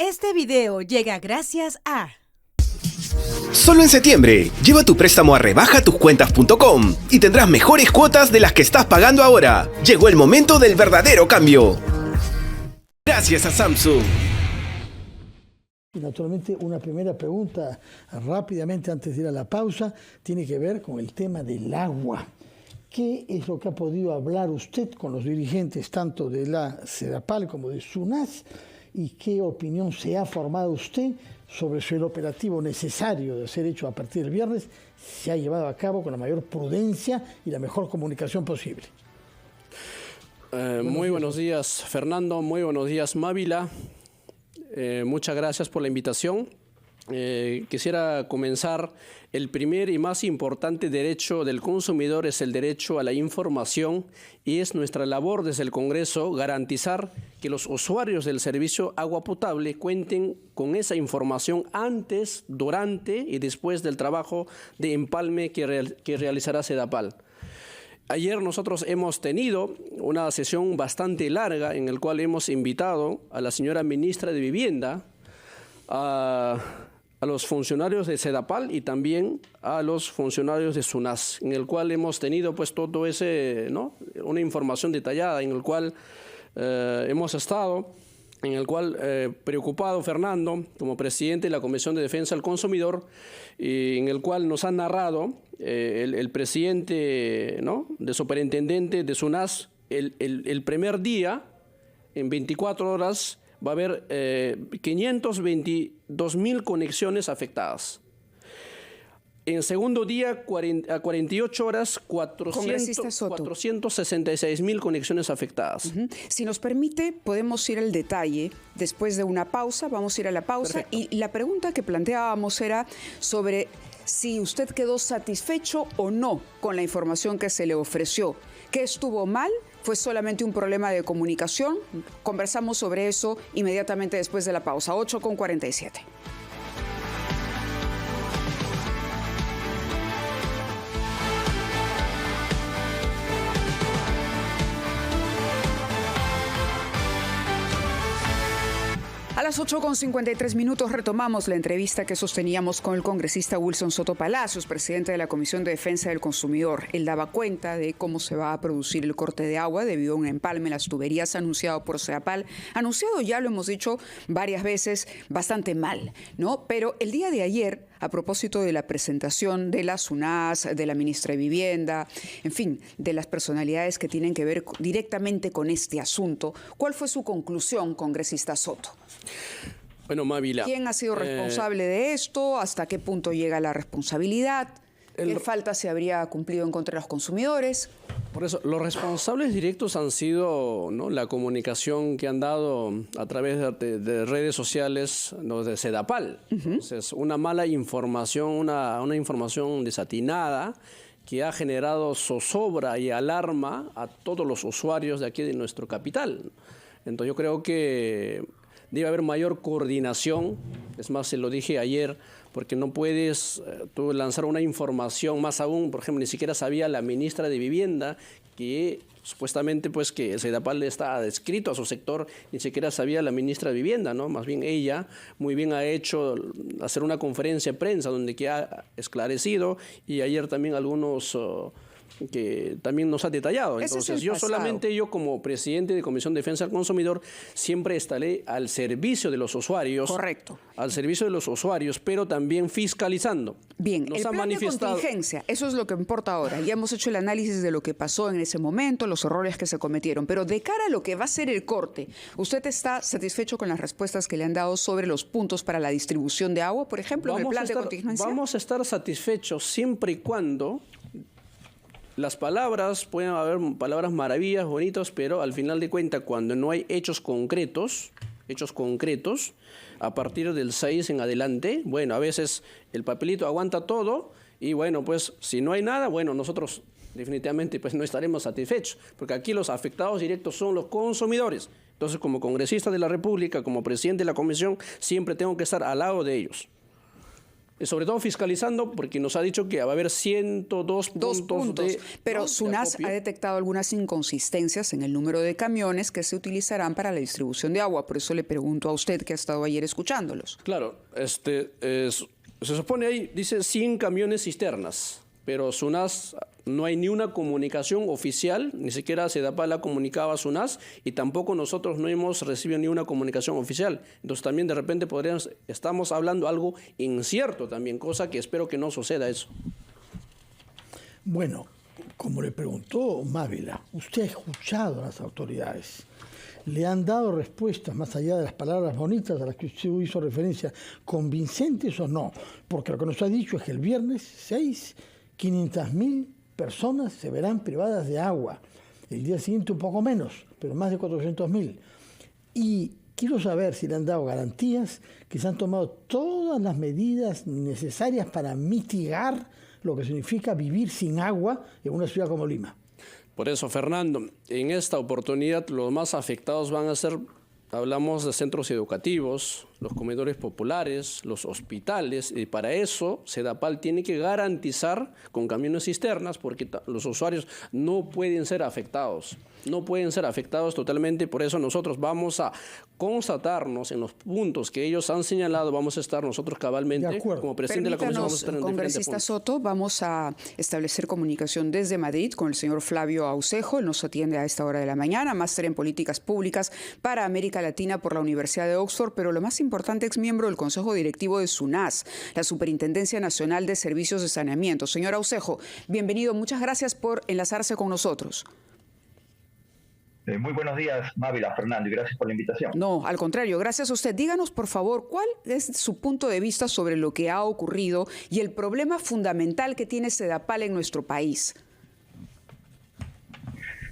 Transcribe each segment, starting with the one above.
Este video llega gracias a... Solo en septiembre, lleva tu préstamo a rebajatoscuentas.com y tendrás mejores cuotas de las que estás pagando ahora. Llegó el momento del verdadero cambio. Gracias a Samsung. Y naturalmente una primera pregunta rápidamente antes de ir a la pausa tiene que ver con el tema del agua. ¿Qué es lo que ha podido hablar usted con los dirigentes tanto de la SEDAPAL como de SUNAS? ¿Y qué opinión se ha formado usted sobre si el operativo necesario de ser hecho a partir del viernes se ha llevado a cabo con la mayor prudencia y la mejor comunicación posible? Muy buenos días, Fernando. Muy buenos días, Mávila. Muchas gracias por la invitación. Quisiera comenzar. El primer y más importante derecho del consumidor es el derecho a la información y es nuestra labor desde el Congreso garantizar que los usuarios del servicio agua potable cuenten con esa información antes, durante y después del trabajo de empalme que realizará SEDAPAL. Ayer nosotros hemos tenido una sesión bastante larga en la cual hemos invitado a la señora ministra de Vivienda, a los funcionarios de SEDAPAL y también a los funcionarios de SUNAS, en el cual hemos tenido pues todo ese, ¿no?, una información detallada en el cual hemos estado, en el cual preocupado Fernando como presidente de la Comisión de Defensa del Consumidor, y en el cual nos ha narrado el presidente, ¿no?, de superintendente de SUNAS, el primer día, en 24 horas, va a haber 522.000 conexiones afectadas. En segundo día, a 48 horas, 466.000 conexiones afectadas. Si nos permite, podemos ir al detalle. Después de una pausa, vamos a ir a la pausa. Perfecto. Y la pregunta que planteábamos era sobre si usted quedó satisfecho o no con la información que se le ofreció. ¿Qué estuvo mal? ¿Fue solamente un problema de comunicación? Conversamos sobre eso inmediatamente después de la pausa. 8:47. A las 8:53 retomamos la entrevista que sosteníamos con el congresista Wilson Soto Palacios, presidente de la Comisión de Defensa del Consumidor. Él daba cuenta de cómo se va a producir el corte de agua debido a un empalme en las tuberías anunciado por SEDAPAL. Anunciado, ya lo hemos dicho varias veces, bastante mal, ¿no? Pero el día de ayer, a propósito de la presentación de la SUNAS, de la ministra de Vivienda, en fin, de las personalidades que tienen que ver directamente con este asunto, ¿cuál fue su conclusión, congresista Soto? Bueno, Mávila. ¿Quién ha sido responsable de esto? ¿Hasta qué punto llega la responsabilidad? ¿Qué falta se habría cumplido en contra de los consumidores? Por eso, los responsables directos han sido, ¿no?, la comunicación que han dado a través de redes sociales, ¿no?, de SEDAPAL. Entonces, una mala información, una información desatinada que ha generado zozobra y alarma a todos los usuarios de aquí de nuestro capital. Entonces, yo creo que debe haber mayor coordinación. Es más, se lo dije ayer, porque no puedes tú lanzar una información, más aún, por ejemplo, ni siquiera sabía la ministra de Vivienda que supuestamente pues que SEDAPAL está adscrito a su sector, ni siquiera sabía la ministra de Vivienda, ¿no? Más bien ella muy bien ha hecho hacer una conferencia de prensa donde que ha esclarecido, y ayer también algunos que también nos ha detallado. Entonces, yo como presidente de Comisión de Defensa del Consumidor siempre estaré al servicio de los usuarios. Correcto. Al servicio de los usuarios, pero también fiscalizando. Bien, el plan de contingencia, eso es lo que importa ahora. Ya hemos hecho el análisis de lo que pasó en ese momento, los errores que se cometieron, pero de cara a lo que va a ser el corte, ¿usted está satisfecho con las respuestas que le han dado sobre los puntos para la distribución de agua, por ejemplo, en el plan de contingencia? Vamos a estar satisfechos siempre y cuando las palabras, pueden haber palabras maravillas, bonitas, pero al final de cuentas, cuando no hay hechos concretos, a partir del 6 en adelante, bueno, a veces el papelito aguanta todo y bueno, pues si no hay nada, bueno, nosotros definitivamente pues no estaremos satisfechos, porque aquí los afectados directos son los consumidores. Entonces, como congresista de la República, como presidente de la Comisión, siempre tengo que estar al lado de ellos. sobre todo fiscalizando, porque nos ha dicho que va a haber 102 puntos. Pero ¿no? SUNAS ha detectado algunas inconsistencias en el número de camiones que se utilizarán para la distribución de agua. Por eso le pregunto a usted, que ha estado ayer escuchándolos. Claro, se supone ahí, dice 100 camiones cisternas, pero SUNAS no hay ni una comunicación oficial, ni siquiera SEDAPAL ha comunicado a SUNAS y tampoco nosotros no hemos recibido ni una comunicación oficial. Entonces también de repente estamos hablando algo incierto también, cosa que espero que no suceda eso. Bueno, como le preguntó Mávila, usted ha escuchado a las autoridades. ¿Le han dado respuestas, más allá de las palabras bonitas a las que usted hizo referencia, convincentes o no? Porque lo que nos ha dicho es que el viernes 6, 500.000 personas se verán privadas de agua. El día siguiente un poco menos, pero más de 400.000. Y quiero saber si le han dado garantías que se han tomado todas las medidas necesarias para mitigar lo que significa vivir sin agua en una ciudad como Lima. Por eso, Fernando, en esta oportunidad los más afectados van a ser, hablamos de centros educativos, los comedores populares, los hospitales, y para eso SEDAPAL tiene que garantizar con camiones cisternas, porque los usuarios no pueden ser afectados. No pueden ser afectados totalmente, por eso nosotros vamos a constatarnos en los puntos que ellos han señalado, vamos a estar nosotros cabalmente, como presidente de la Comisión, vamos a estar en congresista Soto, vamos a establecer comunicación desde Madrid con el señor Flavio Aucejo, él nos atiende a esta hora de la mañana, máster en Políticas Públicas para América Latina por la Universidad de Oxford, pero lo más importante, es miembro del Consejo Directivo de SUNAS, la Superintendencia Nacional de Servicios de Saneamiento. Señor Aucejo, bienvenido, muchas gracias por enlazarse con nosotros. Muy buenos días, Mávila, Fernando, y gracias por la invitación. No, al contrario, gracias a usted. Díganos, por favor, ¿cuál es su punto de vista sobre lo que ha ocurrido y el problema fundamental que tiene SEDAPAL en nuestro país?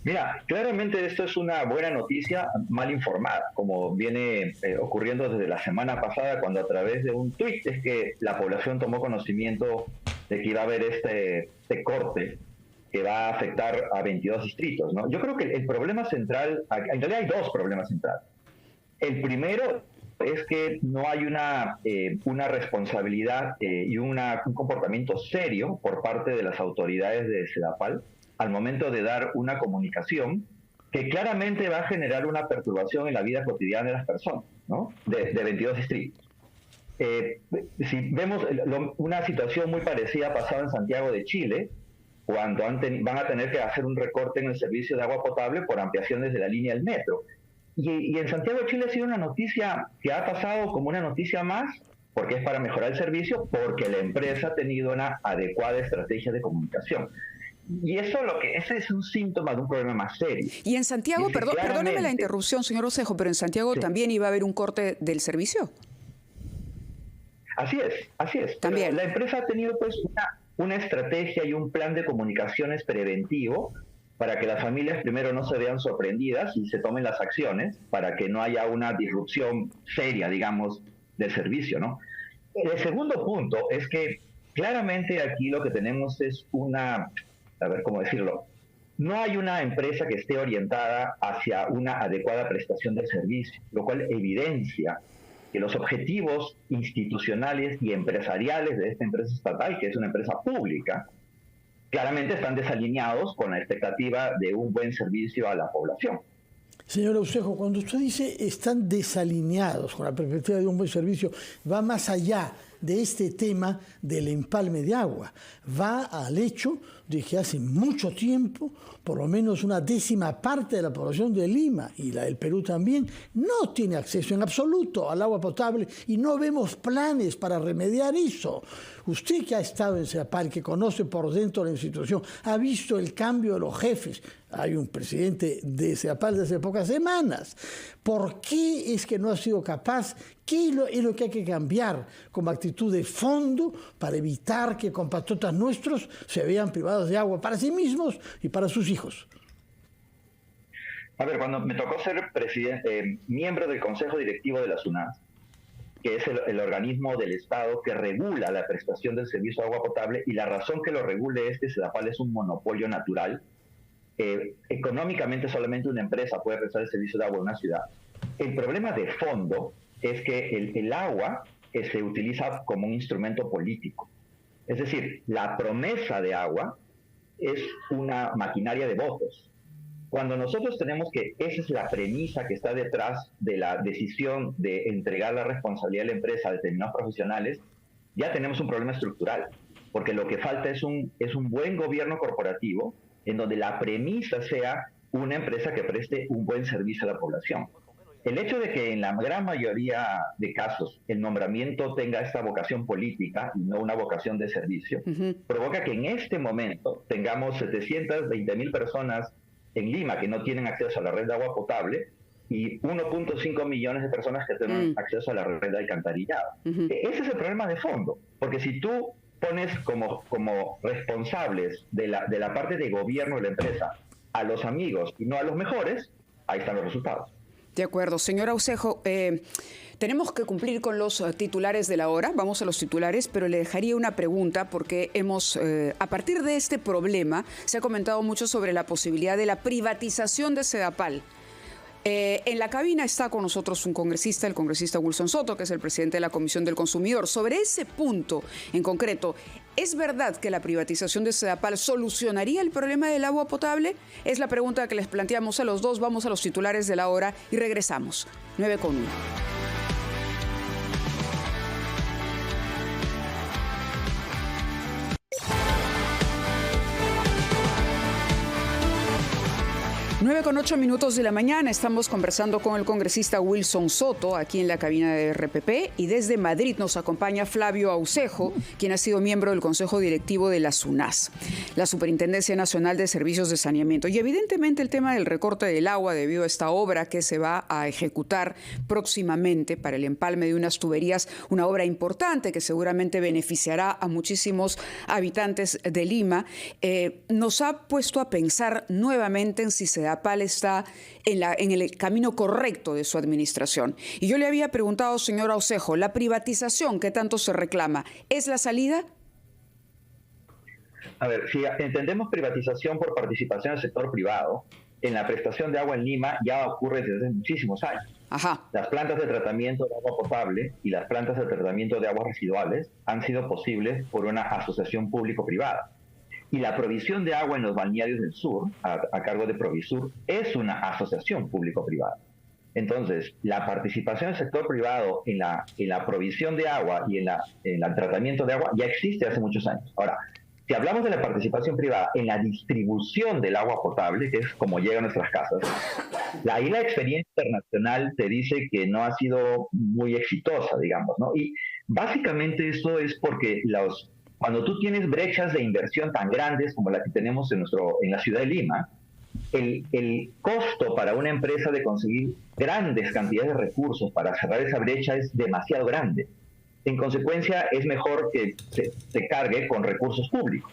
Mira, claramente esto es una buena noticia mal informada, como viene ocurriendo desde la semana pasada, cuando a través de un tuit es que la población tomó conocimiento de que iba a haber este corte que va a afectar a 22 distritos, ¿no? Yo creo que el problema central, en realidad hay dos problemas centrales. El primero es que no hay una responsabilidad y un comportamiento serio por parte de las autoridades de SEDAPAL al momento de dar una comunicación que claramente va a generar una perturbación en la vida cotidiana de las personas, ¿no? De 22 distritos. Si vemos una situación muy parecida pasada en Santiago de Chile, cuando van a tener que hacer un recorte en el servicio de agua potable por ampliaciones de la línea del metro. Y en Santiago de Chile ha sido una noticia que ha pasado como una noticia más, porque es para mejorar el servicio, porque la empresa ha tenido una adecuada estrategia de comunicación. Y ese es un síntoma de un problema más serio. Y en Santiago, perdóneme la interrupción, señor Aucejo, pero en Santiago también iba a haber un corte del servicio. Así es. También. Pero la empresa ha tenido pues una estrategia y un plan de comunicaciones preventivo para que las familias primero no se vean sorprendidas y se tomen las acciones para que no haya una disrupción seria, digamos, del servicio, ¿no? El segundo punto es que claramente aquí lo que tenemos es ¿cómo decirlo? No hay una empresa que esté orientada hacia una adecuada prestación del servicio, lo cual evidencia que los objetivos institucionales y empresariales de esta empresa estatal, que es una empresa pública, claramente están desalineados con la expectativa de un buen servicio a la población. Señor Aucejo, cuando usted dice están desalineados con la perspectiva de un buen servicio, va más allá de este tema del empalme de agua. Va al hecho de que hace mucho tiempo, por lo menos una décima parte de la población de Lima y la del Perú también, no tiene acceso en absoluto al agua potable y no vemos planes para remediar eso. Usted que ha estado en SEDAPAL, que conoce por dentro la institución, ha visto el cambio de los jefes. Hay un presidente de SEDAPAL desde hace pocas semanas. ¿Por qué es que no ha sido capaz? ¿Qué es lo que hay que cambiar como actitud de fondo para evitar que compatriotas nuestros se vean privados de agua para sí mismos y para sus hijos? A ver, cuando me tocó ser miembro del Consejo Directivo de la SUNAS, que es el organismo del Estado que regula la prestación del servicio de agua potable, y la razón que lo regule es que SEDAPAL es un monopolio natural. Económicamente solamente una empresa puede prestar el servicio de agua en una ciudad. El problema de fondo es que el agua se utiliza como un instrumento político. Es decir, la promesa de agua es una maquinaria de votos. Cuando nosotros tenemos que esa es la premisa que está detrás de la decisión de entregar la responsabilidad de la empresa a determinados profesionales, ya tenemos un problema estructural, porque lo que falta es un buen gobierno corporativo en donde la premisa sea una empresa que preste un buen servicio a la población. El hecho de que en la gran mayoría de casos el nombramiento tenga esta vocación política y no una vocación de servicio, provoca que en este momento tengamos 720,000 personas en Lima que no tienen acceso a la red de agua potable y 1.5 millones de personas que tienen acceso a la red de alcantarillado. Ese es el problema de fondo, porque si tú pones como responsables de la parte de gobierno de la empresa a los amigos y no a los mejores, ahí están los resultados. De acuerdo. Señor Aucejo, tenemos que cumplir con los titulares de la hora. Vamos a los titulares, pero le dejaría una pregunta porque a partir de este problema, se ha comentado mucho sobre la posibilidad de la privatización de Sedapal. En la cabina está con nosotros un congresista, el congresista Wilson Soto, que es el presidente de la Comisión del Consumidor. Sobre ese punto en concreto, ¿es verdad que la privatización de Sedapal solucionaría el problema del agua potable? Es la pregunta que les planteamos a los dos. Vamos a los titulares de la hora y regresamos. 9:01. 9:08 de la mañana, estamos conversando con el congresista Wilson Soto aquí en la cabina de RPP y desde Madrid nos acompaña Flavio Aucejo, quien ha sido miembro del Consejo Directivo de la SUNAS, la Superintendencia Nacional de Servicios de Saneamiento. Y evidentemente el tema del recorte del agua debido a esta obra que se va a ejecutar próximamente para el empalme de unas tuberías, una obra importante que seguramente beneficiará a muchísimos habitantes de Lima, nos ha puesto a pensar nuevamente en si Sedapal está en el camino correcto de su administración. Y yo le había preguntado, señor Aucejo, ¿la privatización que tanto se reclama es la salida? A ver, si entendemos privatización por participación del sector privado, en la prestación de agua en Lima ya ocurre desde muchísimos años. Ajá. Las plantas de tratamiento de agua potable y las plantas de tratamiento de aguas residuales han sido posibles por una asociación público-privada. Y la provisión de agua en los balnearios del sur, a cargo de Provisur, es una asociación público-privada. Entonces, la participación del sector privado en la provisión de agua y en el tratamiento de agua ya existe hace muchos años. Ahora, si hablamos de la participación privada en la distribución del agua potable, que es como llega a nuestras casas, ahí la experiencia internacional te dice que no ha sido muy exitosa, digamos, ¿no? Y básicamente esto es porque cuando tú tienes brechas de inversión tan grandes como la que tenemos en la ciudad de Lima, el costo para una empresa de conseguir grandes cantidades de recursos para cerrar esa brecha es demasiado grande. En consecuencia, es mejor que se cargue con recursos públicos.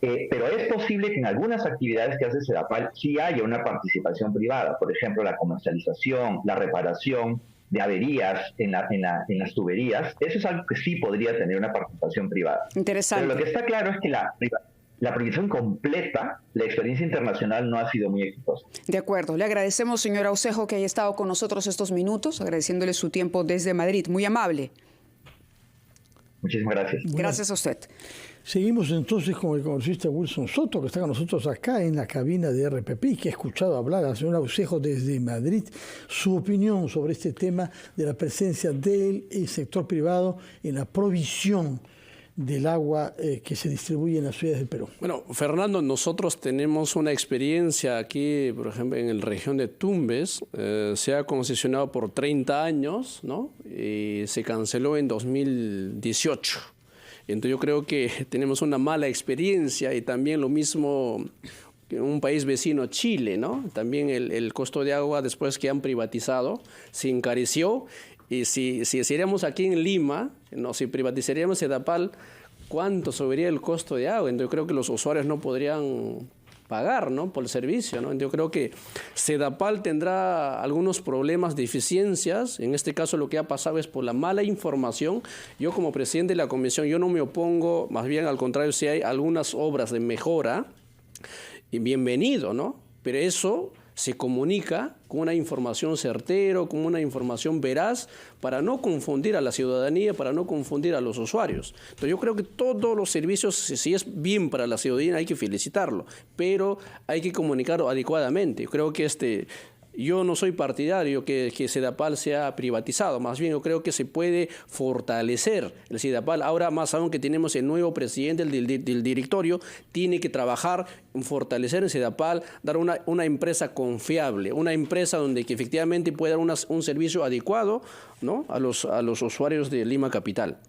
Pero es posible que en algunas actividades que hace Sedapal sí haya una participación privada, por ejemplo, la comercialización, la reparación de averías en las tuberías. Eso es algo que sí podría tener una participación privada. Interesante. Pero lo que está claro es que la provisión completa, la experiencia internacional no ha sido muy exitosa. De acuerdo. Le agradecemos, señor Aucejo, que haya estado con nosotros estos minutos, agradeciéndole su tiempo desde Madrid. Muy amable. Muchísimas gracias. Gracias a usted. Seguimos entonces con el congresista Wilson Soto, que está con nosotros acá en la cabina de RPP y que ha escuchado hablar al señor Aucejo desde Madrid su opinión sobre este tema de la presencia del sector privado en la provisión del agua que se distribuye en las ciudades del Perú. Bueno, Fernando, nosotros tenemos una experiencia aquí, por ejemplo, en la región de Tumbes. Se ha concesionado por 30 años, ¿no? Y se canceló en 2018. Entonces yo creo que tenemos una mala experiencia y también lo mismo en un país vecino, Chile, ¿no? También el costo de agua después que han privatizado se encareció. Y si hiciéramos aquí en Lima, no, si privatizaríamos Sedapal, ¿cuánto subiría el costo de agua? Entonces yo creo que los usuarios no podrían pagar, ¿no?, por el servicio, ¿no? Yo creo que Sedapal tendrá algunos problemas, deficiencias. En este caso lo que ha pasado es por la mala información. Yo como presidente de la comisión, yo no me opongo, más bien al contrario, si hay algunas obras de mejora, y bienvenido, ¿no? Pero eso se comunica con una información certera, con una información veraz, para no confundir a la ciudadanía, para no confundir a los usuarios. Entonces yo creo que todos los servicios, si es bien para la ciudadanía, hay que felicitarlo, pero hay que comunicarlo adecuadamente. Yo creo que yo no soy partidario que Sedapal sea privatizado, más bien yo creo que se puede fortalecer el Sedapal. Ahora más aún que tenemos el nuevo presidente del directorio, tiene que trabajar en fortalecer el Sedapal, dar una empresa confiable, una empresa donde que efectivamente pueda dar un servicio adecuado, ¿no?, a los usuarios de Lima Capital.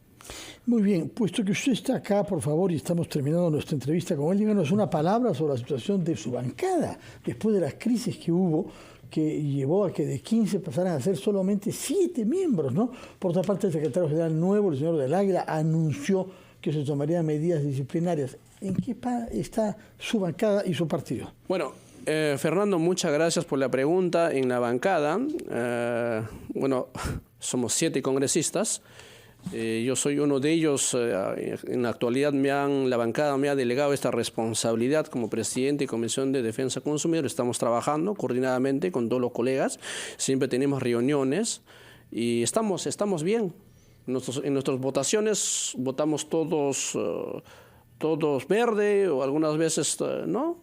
Muy bien, puesto que usted está acá, por favor, y estamos terminando nuestra entrevista con él, díganos una palabra sobre la situación de su bancada, después de las crisis que hubo, que llevó a que de 15 pasaran a ser solamente 7 miembros, ¿no? Por otra parte, el secretario general nuevo, el señor del Águila, anunció que se tomarían medidas disciplinarias. ¿En qué está su bancada y su partido? Bueno, Fernando, muchas gracias por la pregunta. En la bancada, somos 7 congresistas. Yo soy uno de ellos. En la actualidad la bancada me ha delegado esta responsabilidad como presidente de Comisión de Defensa Consumidor. Estamos trabajando coordinadamente con todos los colegas, siempre tenemos reuniones y estamos bien. En nuestras votaciones votamos todos verde o algunas veces no,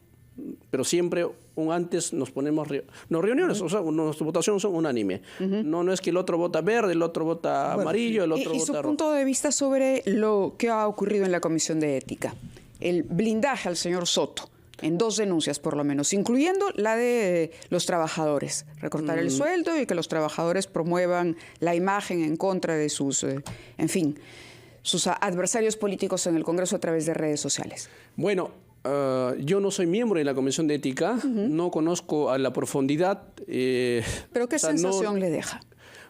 pero siempre antes nos ponemos reuniones, o sea, nuestras votaciones son unánimes. No es que el otro vota verde, el otro vota amarillo, el otro vota rojo. ¿Y su punto de vista sobre lo que ha ocurrido en la Comisión de Ética? El blindaje al señor Soto en 2 denuncias por lo menos, incluyendo la de los trabajadores, recortar el sueldo y que los trabajadores promuevan la imagen en contra de sus adversarios políticos en el Congreso a través de redes sociales. Bueno, yo no soy miembro de la Comisión de Ética, no conozco a la profundidad. ¿Pero qué sensación le deja?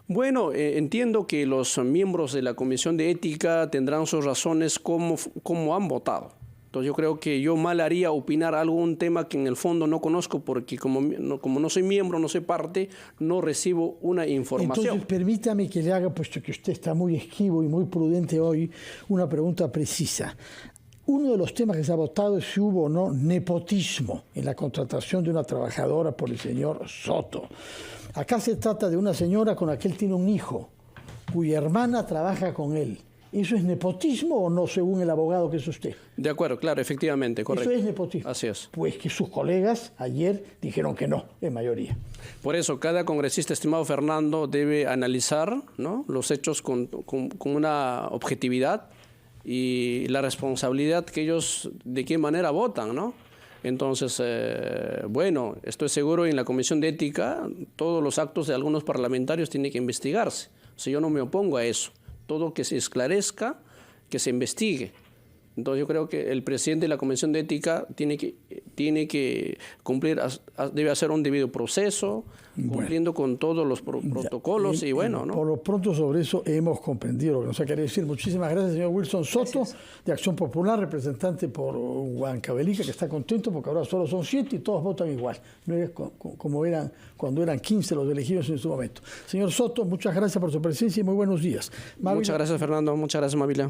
Bueno, entiendo que los miembros de la Comisión de Ética tendrán sus razones cómo han votado. Entonces yo creo que yo mal haría opinar algún tema que en el fondo no conozco, porque como no soy miembro, no soy parte, no recibo una información. Entonces permítame que le haga, puesto que usted está muy esquivo y muy prudente hoy, una pregunta precisa. Uno de los temas que se ha votado es si hubo o no nepotismo en la contratación de una trabajadora por el señor Soto. Acá se trata de una señora con la que él tiene un hijo, cuya hermana trabaja con él. ¿Eso es nepotismo o no, según el abogado que es usted? De acuerdo, claro, efectivamente, correcto. Eso es nepotismo. Así es. Pues que sus colegas ayer dijeron que no, en mayoría. Por eso, cada congresista, estimado Fernando, debe analizar, ¿no?, los hechos con una objetividad y la responsabilidad que ellos de qué manera votan, ¿no? Entonces, estoy seguro en la Comisión de Ética todos los actos de algunos parlamentarios tienen que investigarse. O sea, yo no me opongo a eso. Todo que se esclarezca, que se investigue. Entonces yo creo que el presidente de la Comisión de Ética tiene que cumplir, debe hacer un debido proceso, cumpliendo con todos los protocolos y bueno, ¿no? Por lo pronto sobre eso hemos comprendido lo que nos ha querido decir. Muchísimas gracias, señor Wilson Soto, de Acción Popular, representante por Huancavelica, que está contento porque ahora solo son 7 y todos votan igual. No es como eran cuando eran 15 los elegidos en su momento. Señor Soto, muchas gracias por su presencia y muy buenos días. Muchas gracias, Fernando. Muchas gracias, Mavila.